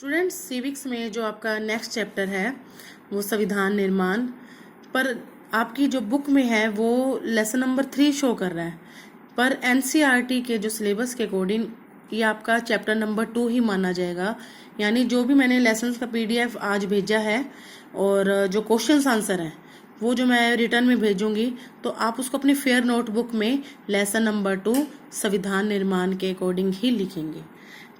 Students, civics में जो आपका नेक्स्ट चैप्टर है वो संविधान निर्माण पर आपकी जो बुक में है वो लेसन नंबर 3 शो कर रहा है, पर एनसीईआरटी के जो सिलेबस के अकॉर्डिंग ये आपका चैप्टर नंबर 2 ही माना जाएगा। यानी जो भी मैंने लेसन्स का पीडीएफ आज भेजा है और जो क्वेश्चंस आंसर है वो जो मैं रिटर्न में भेजूंगी, तो आप उसको अपनी फेयर नोटबुक में लेसन नंबर 2 संविधान निर्माण के अकॉर्डिंग ही लिखेंगे।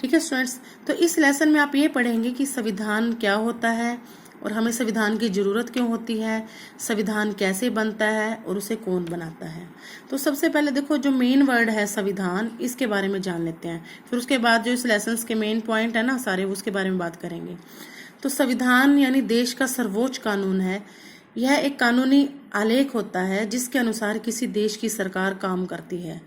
ठीक है स्टूडेंट्स, तो इस लेसन में आप ये पढ़ेंगे कि संविधान क्या होता है और हमें संविधान की जरूरत क्यों होती है, संविधान कैसे बनता है और उसे कौन बनाता है। तो सबसे पहले देखो, जो मेन वर्ड है संविधान, इसके बारे में जान लेते हैं। फिर उसके बाद जो इस लेसन के मेन पॉइंट है ना सारे, उसके बारे में बात करेंगे। तो संविधान यानी देश का सर्वोच्च कानून है। यह एक कानूनी आलेख होता है जिसके अनुसार किसी देश की सरकार काम करती है।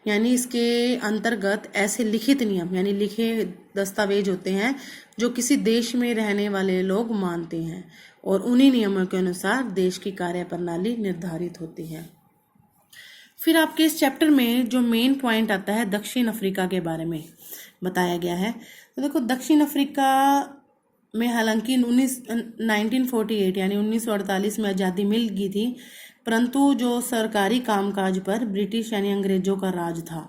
यानी इसके अंतर्गत ऐसे लिखित नियम यानी लिखे दस्तावेज होते हैं जो किसी देश में रहने वाले लोग मानते हैं और उन्हीं नियमों के अनुसार देश की कार्यप्रणाली निर्धारित होती है। फिर आपके इस चैप्टर में जो मेन पॉइंट आता है दक्षिण अफ्रीका के बारे में बताया गया है। तो देखो, दक्षिण अफ्रीका में हालांकि 1948 यानी 1948 में आज़ादी मिल गई थी, परंतु जो सरकारी कामकाज पर ब्रिटिश यानी अंग्रेजों का राज था।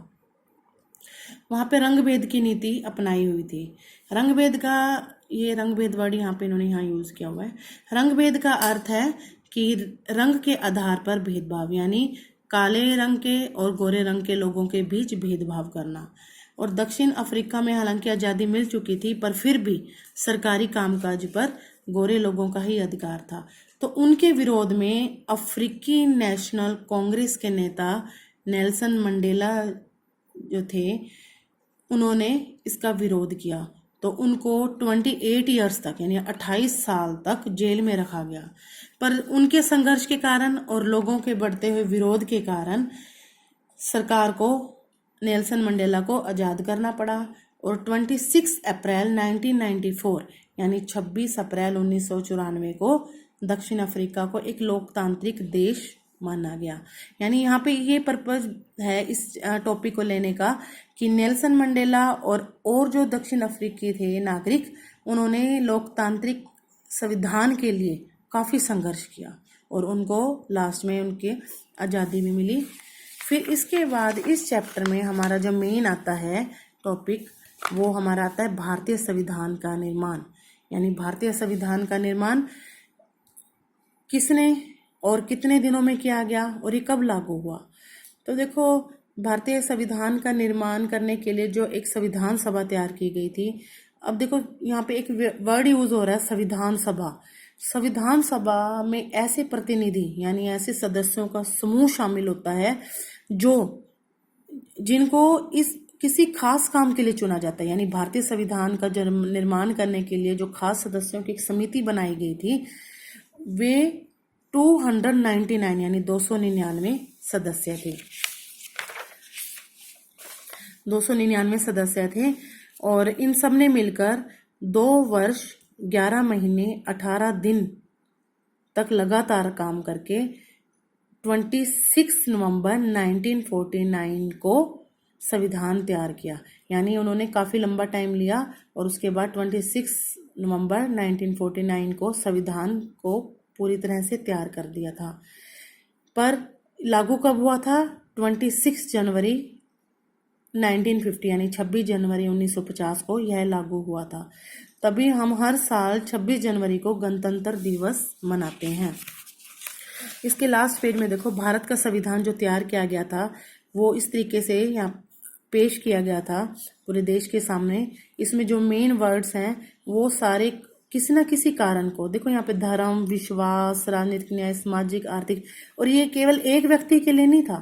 वहां पे रंग भेद की नीति अपनाई हुई थी। रंग भेद का, ये रंग भेद वर्ड यहाँ पे इन्होंने यहाँ यूज किया हुआ है। रंग भेद का अर्थ है कि रंग के आधार पर भेदभाव, यानी काले रंग के और गोरे रंग के लोगों के बीच भेदभाव करना। और दक्षिण अफ्रीका में हालांकि आज़ादी मिल चुकी थी, पर फिर भी सरकारी कामकाज पर गोरे लोगों का ही अधिकार था। तो उनके विरोध में अफ्रीकी नेशनल कांग्रेस के नेता नेल्सन मंडेला जो थे, उन्होंने इसका विरोध किया। तो उनको 28 ईयर्स तक यानी 28 साल तक जेल में रखा गया। पर उनके संघर्ष के कारण और लोगों के बढ़ते हुए विरोध के कारण सरकार को नेल्सन मंडेला को आज़ाद करना पड़ा और 26 अप्रैल 1994 यानी 26 अप्रैल 1994 को दक्षिण अफ्रीका को एक लोकतांत्रिक देश माना गया। यानी यहाँ पे ये पर्पज है इस टॉपिक को लेने का कि नेल्सन मंडेला और जो दक्षिण अफ्रीकी थे नागरिक, उन्होंने लोकतांत्रिक संविधान के लिए काफ़ी संघर्ष किया और उनको लास्ट में उनकी आज़ादी भी मिली। फिर इसके बाद इस चैप्टर में हमारा जो मेन आता है टॉपिक, वो हमारा आता है भारतीय संविधान का निर्माण। यानी भारतीय संविधान का निर्माण किसने और कितने दिनों में किया गया और ये कब लागू हुआ। तो देखो, भारतीय संविधान का निर्माण करने के लिए जो एक संविधान सभा तैयार की गई थी। अब देखो, यहाँ पे एक वर्ड यूज हो रहा है संविधान सभा। संविधान सभा में ऐसे प्रतिनिधि यानी ऐसे सदस्यों का समूह शामिल होता है जिनको इस किसी खास काम के लिए चुना जाता है। यानी भारतीय संविधान का निर्माण करने के लिए जो खास सदस्यों की एक समिति बनाई गई थी, वे 299 यानी 299 सदस्य थे। 299 सदस्य थे और इन सब ने मिलकर 2 वर्ष 11 महीने 18 दिन तक लगातार काम करके 26 नवंबर 1949 को संविधान तैयार किया। यानी उन्होंने काफ़ी लंबा टाइम लिया और उसके बाद 26 नवंबर 1949 को संविधान को पूरी तरह से तैयार कर दिया था। पर लागू कब हुआ था? 26 जनवरी 1950 यानी 26 जनवरी 1950 को यह लागू हुआ था। तभी हम हर साल 26 जनवरी को गणतंत्र दिवस मनाते हैं। इसके लास्ट पेज में देखो, भारत का संविधान जो तैयार किया गया था वो इस तरीके से यहाँ पेश किया गया था पूरे देश के सामने। इसमें जो मेन वर्ड्स हैं वो सारे किसी न किसी कारण को, देखो यहाँ पे धर्म, विश्वास, राजनीतिक न्याय, सामाजिक, आर्थिक, और ये केवल एक व्यक्ति के लिए नहीं था,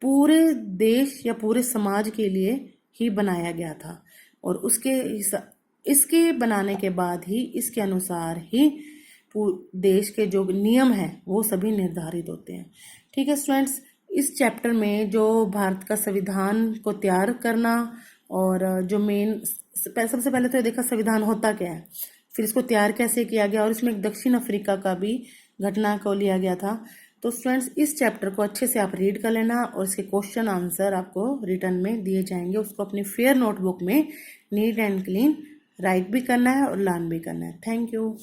पूरे देश या पूरे समाज के लिए ही बनाया गया था। और इसके बनाने के बाद ही इसके अनुसार ही देश के जो नियम हैं वो सभी निर्धारित होते हैं। ठीक है स्टूडेंट्स, इस चैप्टर में जो भारत का संविधान को तैयार करना और जो मेन, सबसे पहले तो ये देखा संविधान होता क्या है, फिर इसको तैयार कैसे किया गया, और इसमें दक्षिण अफ्रीका का भी घटना को लिया गया था। तो स्टूडेंट्स, इस चैप्टर को अच्छे से आप रीड कर लेना और इसके क्वेश्चन आंसर आपको रिटर्न में दिए जाएंगे। उसको अपनी फेयर नोटबुक में नीट एंड क्लीन राइट भी करना है और लर्न भी करना है। Thank you.